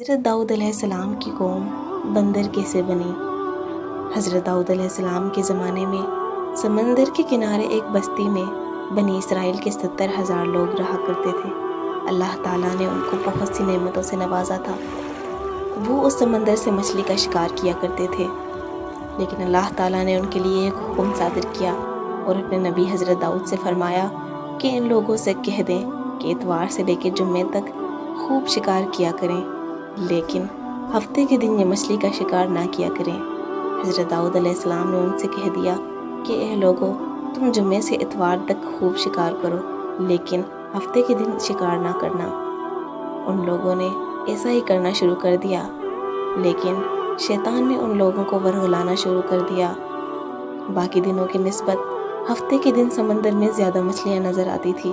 حضرت داؤد علیہ السلام کی قوم بندر کیسے بنی؟ حضرت داؤد علیہ السلام کے زمانے میں سمندر کے کنارے ایک بستی میں بنی اسرائیل کے 70,000 لوگ رہا کرتے تھے۔ اللہ تعالیٰ نے ان کو بہت سی نعمتوں سے نوازا تھا۔ وہ اس سمندر سے مچھلی کا شکار کیا کرتے تھے، لیکن اللہ تعالیٰ نے ان کے لیے ایک حکم صادر کیا اور اپنے نبی حضرت داؤد سے فرمایا کہ ان لوگوں سے کہہ دیں کہ اتوار سے لے کے جمعے تک خوب شکار کیا کریں، لیکن ہفتے کے دن یہ مچھلی کا شکار نہ کیا کریں۔ حضرت داؤد علیہ السلام نے ان سے کہہ دیا کہ اے لوگو، تم جمعے سے اتوار تک خوب شکار کرو، لیکن ہفتے کے دن شکار نہ کرنا۔ ان لوگوں نے ایسا ہی کرنا شروع کر دیا، لیکن شیطان نے ان لوگوں کو ورغلانا شروع کر دیا۔ باقی دنوں کی نسبت ہفتے کے دن سمندر میں زیادہ مچھلیاں نظر آتی تھی،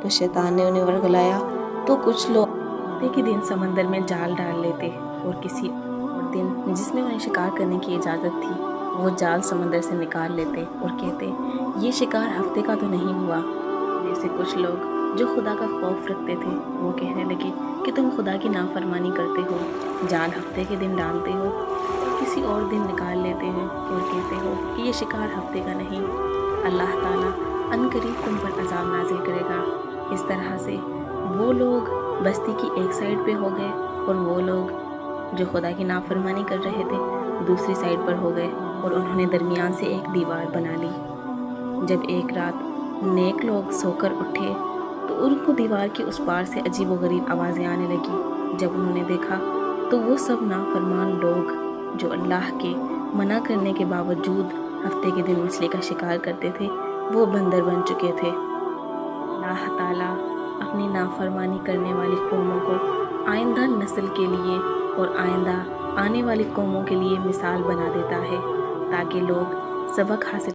تو شیطان نے انہیں ورغلایا تو کچھ لوگ ہفتے کے دن سمندر میں جال ڈال لیتے اور کسی اور دن جس میں انہیں شکار کرنے کی اجازت تھی وہ جال سمندر سے نکال لیتے اور کہتے یہ شکار ہفتے کا تو نہیں ہوا۔ جیسے کچھ لوگ جو خدا کا خوف رکھتے تھے وہ کہنے لگے کہ تم خدا کی نافرمانی کرتے ہو، جال ہفتے کے دن ڈالتے ہو اور کسی اور دن نکال لیتے ہو اور کہتے ہو کہ یہ شکار ہفتے کا نہیں۔ اللہ تعالیٰ عنقریب تم پر عذاب نازل کرے گا۔ اس طرح سے وہ لوگ بستی کی ایک سائڈ پہ ہو گئے اور وہ لوگ جو خدا کی نافرمانی کر رہے تھے دوسری سائڈ پر ہو گئے، اور انہوں نے درمیان سے ایک دیوار بنا لی۔ جب ایک رات نیک لوگ سو کر اٹھے تو ان کو دیوار کے اس پار سے عجیب و غریب آوازیں آنے لگی۔ جب انہوں نے دیکھا تو وہ سب نافرمان لوگ جو اللہ کے منع کرنے کے باوجود ہفتے کے دن مچھلی کا شکار کرتے تھے وہ بندر بن چکے تھے۔ اللہ تعالیٰ اپنی نافرمانی کرنے والی قوموں کو آئندہ نسل کے لیے اور آئندہ آنے والی قوموں کے لیے مثال بنا دیتا ہے تاکہ لوگ سبق حاصل